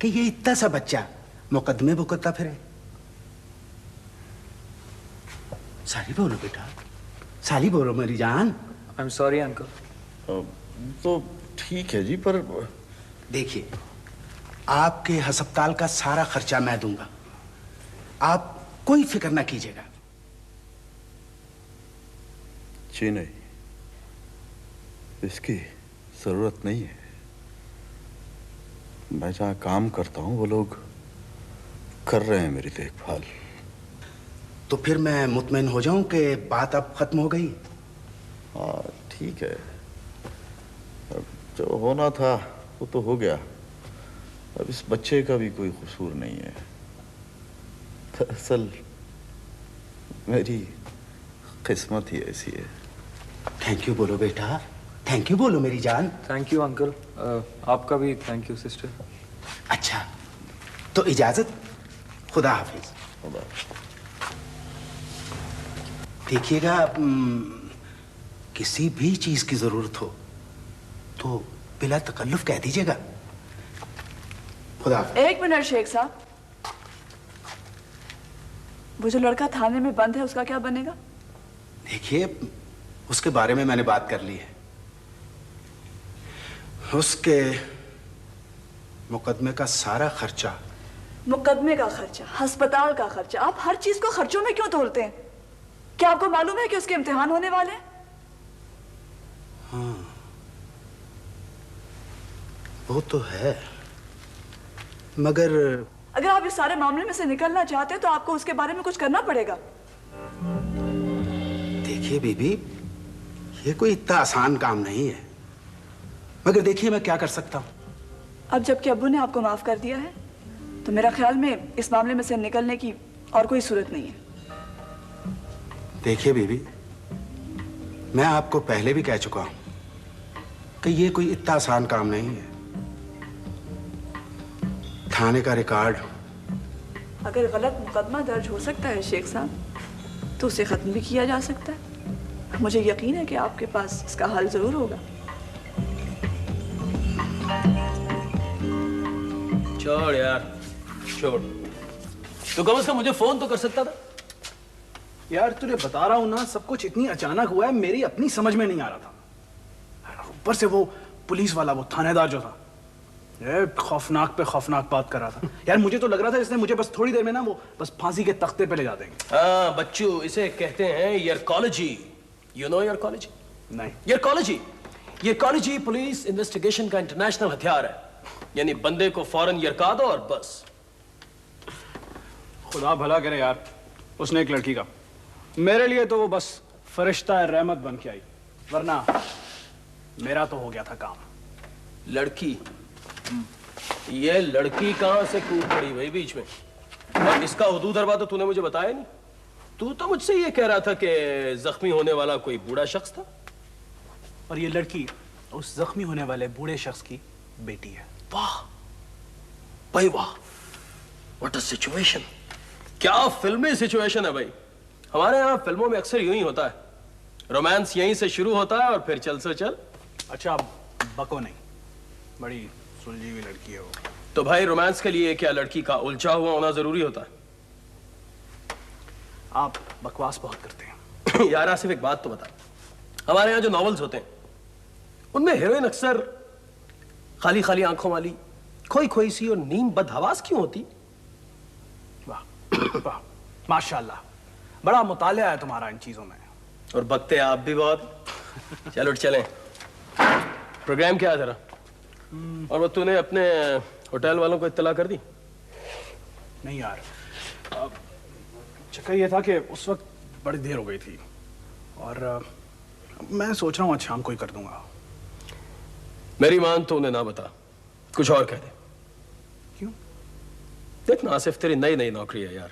कि ये इतना सा बच्चा मुकदमे भुगतता फिरे। साली बोलो बेटा, साली बोलो मेरी जान। I am sorry uncle. तो ठीक है जी, पर देखिए, आपके हस्पताल का सारा खर्चा मैं दूंगा, आप कोई फिक्र ना कीजिएगा। जी नहीं, इसकी जरूरत नहीं है। मैं जहाँ काम करता हूँ वो लोग कर रहे हैं मेरी देखभाल। तो फिर मैं मुतमईन हो जाऊं कि बात अब खत्म हो गई? हाँ ठीक है, अब जो होना था वो तो हो गया। अब इस बच्चे का भी कोई कसूर नहीं है। दरअसल मेरी किस्मत ही ऐसी है। थैंक यू बोलो बेटा, थैंक यू बोलो मेरी जान। Thank you uncle. आपका भी थैंक यू सिस्टर। अच्छा, तो इजाजत, खुदा हाफिज। देखिएगा, किसी भी चीज की जरूरत हो तो बिला तकल्लुफ कह दीजिएगा। खुदा हाफिज। एक मिनट शेख साहब, वो जो लड़का थाने में बंद है उसका क्या बनेगा? देखिए, उसके बारे में मैंने बात कर ली है। उसके मुकदमे का सारा खर्चा। मुकदमे का खर्चा, अस्पताल का खर्चा, आप हर चीज को खर्चों में क्यों तोड़ते हैं? क्या आपको मालूम है कि उसके इम्तिहान होने वाले हैं? हाँ, वो तो है, मगर अगर आप इस सारे मामले में से निकलना चाहते हैं तो आपको उसके बारे में कुछ करना पड़ेगा। देखिए बीबी, ये कोई इतना आसान काम नहीं है, मगर देखिए मैं क्या कर सकता हूँ। अब जबकि अब्बू ने आपको माफ कर दिया है तो मेरा ख्याल में इस मामले में से निकलने की और कोई सूरत नहीं है। देखिए बीबी, मैं आपको पहले भी कह चुका हूं कि ये कोई इतना आसान काम नहीं है। थाने का रिकॉर्ड, अगर गलत मुकदमा दर्ज हो सकता है शेख साहब, तो उसे खत्म भी किया जा सकता है। मुझे यकीन है कि आपके पास इसका हल जरूर होगा। छोड़ यार, छोड़। तो कम से कम मुझे फोन तो कर सकता था। यार तुझे बता रहा हूं ना, सब कुछ इतनी अचानक हुआ है, मेरी अपनी समझ में नहीं आ रहा था। ऊपर से वो पुलिस वाला, वो थानेदार जो था, ये खौफनाक पे खौफनाक बात कर रहा था। यार मुझे तो लग रहा था इसने मुझे बस थोड़ी देर में ना वो बस फांसी के तख्ते पे ले जा देंगे। हाँ बच्चू, इसे कहते हैं यरकोलॉजी। यू नो यरकोलॉजी? नहीं। यरकोलॉजी, यरकोलॉजी पुलिस इन्वेस्टिगेशन का इंटरनेशनल हथियार है। यानी बंदे को फौरन यरका दो और बस। खुदा भला करे यार, उसने एक लड़की का, मेरे लिए तो वो बस फरिश्ता रहमत बन के आई, वरना मेरा तो हो गया था काम। लड़की? ये लड़की कहां से कूद पड़ी भाई बीच में? और इसका हुदूद अरबा तो तूने मुझे बताया नहीं। तू तो मुझसे ये कह रहा था कि जख्मी होने वाला कोई बूढ़ा शख्स था। और ये लड़की उस जख्मी होने वाले बूढ़े शख्स की बेटी है। वाह भाई वाह, व्हाट अ सिचुएशन। क्या फिल्मी सिचुएशन है भाई। हमारे यहाँ फिल्मों में अक्सर यूं ही होता है, रोमांस यहीं से शुरू होता है और फिर चल से चल। अच्छा बको नहीं, बड़ी सुलझी हुई लड़की है वो। तो भाई रोमांस के लिए क्या लड़की का उलझा हुआ होना जरूरी होता है? आप बकवास बहुत करते हैं। यार आसिफ एक बात तो बता, हमारे यहाँ जो नॉवेल्स होते हैं उनमें हीरोइन अक्सर खाली खाली आंखों वाली, खोई खोई सी और नीम बदहवास क्यों होती? वाह वाह, माशाल्लाह, बड़ा मुतालिया है तुम्हारा इन चीजों में। और बकते आप भी बहुत। चलो चलें। प्रोग्राम क्या है तेरा? और वो तूने अपने होटल वालों को इत्तला कर दी? नहीं यार, चक्कर ये था कि उस वक्त बड़ी देर हो गई थी और मैं सोच रहा हूँ आज शाम को ही कर दूंगा। मेरी मान तो उन्हें ना बता, कुछ और कह दे। क्यों? देख ना आसिफ, तेरी नई नई नौकरी है यार,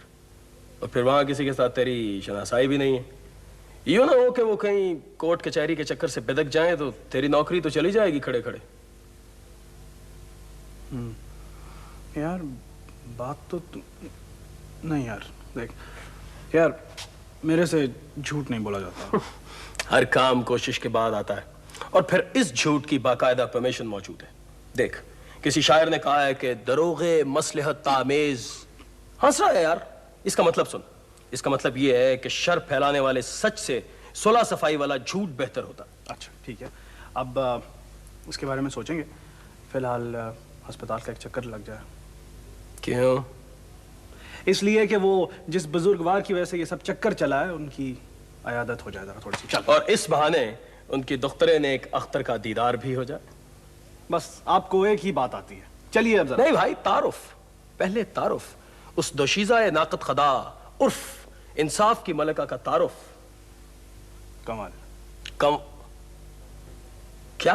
और फिर वहां किसी के साथ तेरी शनासाई भी नहीं है। यूं ना हो कि वो कहीं कोर्ट कचहरी के चक्कर से बिदक जाए तो तेरी नौकरी तो चली जाएगी खड़े खड़े। यार बात तो नहीं यार, देख यार, मेरे से झूठ नहीं बोला जाता। हर काम कोशिश के बाद आता है, और फिर इस झूठ की बाकायदा परमिशन मौजूद है। देख, किसी शायर ने कहा है कि दरोगे मसलहत तामेज। हंस रहा है यार, इसका मतलब सुन। इसका मतलब ये है कि शर फैलाने वाले सच से सुलह सफाई वाला झूठ बेहतर होता। अच्छा ठीक है, अब इसके बारे में सोचेंगे। फिलहाल अस्पताल का एक चक्कर लग जाए। क्यों? इसलिए कि वो जिस बुजुर्गवार की वजह से ये सब चक्कर चला है उनकी अयादत हो जाए जरा थोड़ी सी। चल, और इस बहाने उनकी दुख्तरे ने एक अख्तर का दीदार भी हो जाए। बस आपको एक ही बात आती है। चलिए अब जरा। नहीं भाई, तारुफ पहले, तारुफ उस दोशीज़ा ए नाकत खदा उर्फ इंसाफ की मलका का तारुफ। कमल। कम क्या?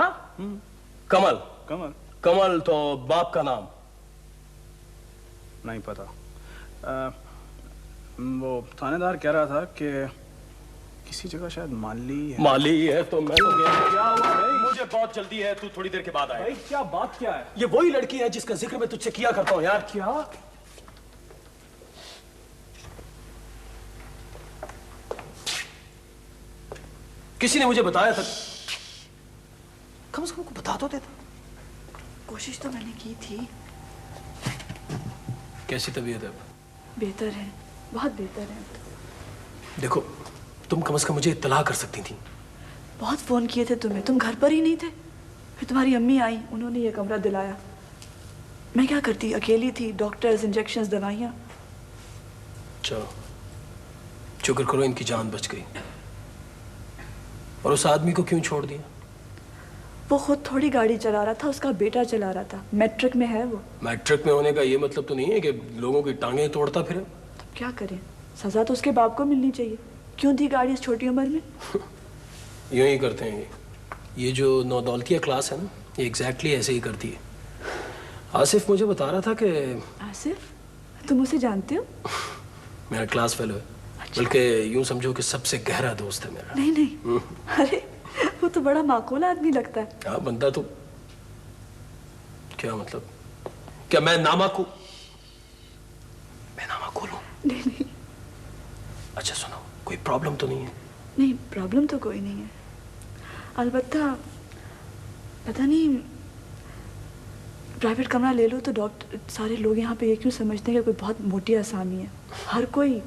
कमल? कमल कमल तो बाप का नाम। नहीं पता। वो थानेदार कह रहा था कि किसी जगह शायद माली है। माली है तो मैं तो गया। क्या हुआ भाई? मुझे बहुत जल्दी है, तू थोड़ी देर के बाद आए। भाई क्या बात क्या है? ये वही लड़की है जिसका जिक्र मैं तुझसे किया करता हूँ यार। क्या? किसी ने मुझे बताया था। कम से कम बता तो देता। कोशिश तो मैंने की थी। कैसी तबीयत है? बेहतर है, बहुत बेहतर है। देखो, तुम कम से कम मुझे इत्तला कर सकती थी। बहुत फोन किए थे तुम्हें, तुम घर पर ही नहीं थे। फिर तुम्हारी अम्मी आई, उन्होंने ये कमरा दिलाया। मैं क्या करती, अकेली थी, डॉक्टर्स, इंजेक्शंस, दवाइयाँ। चलो, शुक्र करो इनकी जान बच गई। और उस आदमी को क्यों छोड़ दिया? वो खुद थोड़ी गाड़ी चला रहा था, उसका बेटा चला रहा था। मैट्रिक में है वो। मैट्रिक में होने का ये मतलब तो नहीं है कि लोगों की टांगें तोड़ता फिरे। तो क्या करें, सजा तो उसके बाप को मिलनी चाहिए। क्यों दी गाड़ी इस छोटी उम्र में? यूं ही करते हैं ये जो नौदौलतिया क्लास है ना, ये एग्जैक्टली ऐसे ही करती है। आसिफ मुझे बता रहा था कि आसिफ, तुम उसे जानते हो? मेरा क्लास फेलो है। बल्कि यूं समझो कि सबसे गहरा दोस्त है मेरा। नहीं नहीं, अरे वो तो बड़ा माकूल आदमी लगता है। हाँ, बंदा तो क्या मतलब, क्या मैं नामाकूल? मैं नामाकूल हूँ? नहीं नहीं अच्छा सुनो, कोई प्रॉब्लम तो नहीं है? नहीं, प्रॉब्लम तो कोई नहीं है। अलबत्ता पता नहीं, प्राइवेट कमरा ले लो तो डॉक्टर, सारे लोग यहाँ पे ये क्यों समझते हैं कि कोई बहुत मोटी आसामी है। हर कोई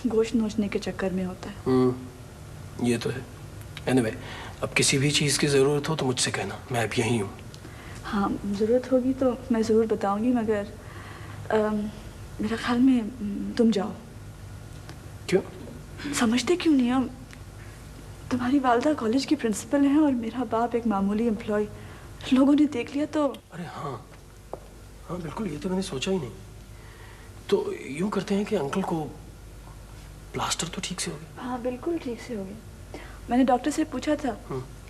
गोश्त नोचने के चक्कर में होता है। ये तो है। एनीवे, अब किसी भी चीज़ की ज़रूरत हो तो मुझसे कहना, मैं अब यहीं हूँ। हाँ, ज़रूरत होगी तो मैं ज़रूर बताऊंगी, मगर मेरा ख्याल में तुम जाओ। क्यों? समझते क्यों नहीं हो? तुम्हारी वालदा कॉलेज की प्रिंसिपल हैं और मेरा बाप एक मामूली एम्प्लॉय। लोगों ने देख लिया तो। अरे हाँ हाँ, बिल्कुल, ये तो मैंने सोचा ही नहीं। तो यूं करते हैं कि अंकल को प्लास्टर तो ठीक से हो गया? हाँ बिल्कुल ठीक से हो गया। मैंने डॉक्टर से पूछा था,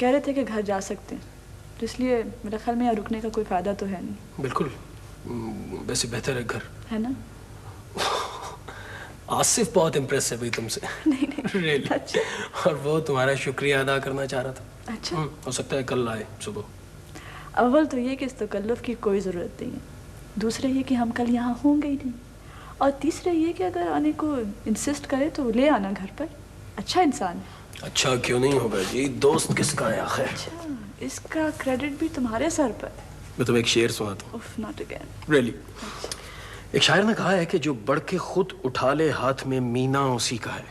कह रहे थे कि घर जा सकते हैं, तो इसलिए मेरा ख्याल में यहाँ रुकने का कोई फ़ायदा तो है नहीं। बिल्कुल, वैसे बेहतर है घर, है ना? आसिफ बहुत इम्प्रेस है भाई तुमसे। नहीं नहीं really? अच्छा। और वो तुम्हारा शुक्रिया अदा करना चाह रहा था। अच्छा, हो सकता है कल आए सुबह। अव्वल तो ये कि इस तकल्लुफ़ की कोई ज़रूरत नहीं है। दूसरे ये कि हम कल यहाँ होंगे ही नहीं। और तीसरे ये कि अगर आने को इंसिस्ट करे तो ले आना घर पर। अच्छा इंसान है। अच्छा क्यों नहीं होगा जी, दोस्त किसका है आखिर। अच्छा, इसका क्रेडिट भी तुम्हारे सर पर। मैं तुम्हें एक शेर सुनाता हूँ। उफ, नॉट अगेन। रियली। एक शायर ने कहा है कि जो बढ़ के खुद उठा ले हाथ में मीना उसी का है।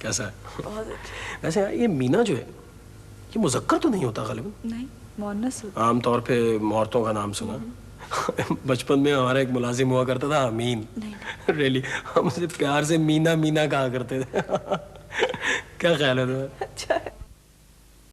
कैसा है? बहुत अच्छा। वैसे यार, ये मीना जो है ये मुज़क्कर तो नहीं होता गालिबन? नहीं, मुअन्नस होता। आमतौर पे औरतों का नाम सुना। बचपन में हमारा एक मुलाजिम हुआ करता था, अमीन। रियली, हम उसे प्यार से मीना मीना कहा करते थे। क्या ख्याल है तुम्हारा? अच्छा है।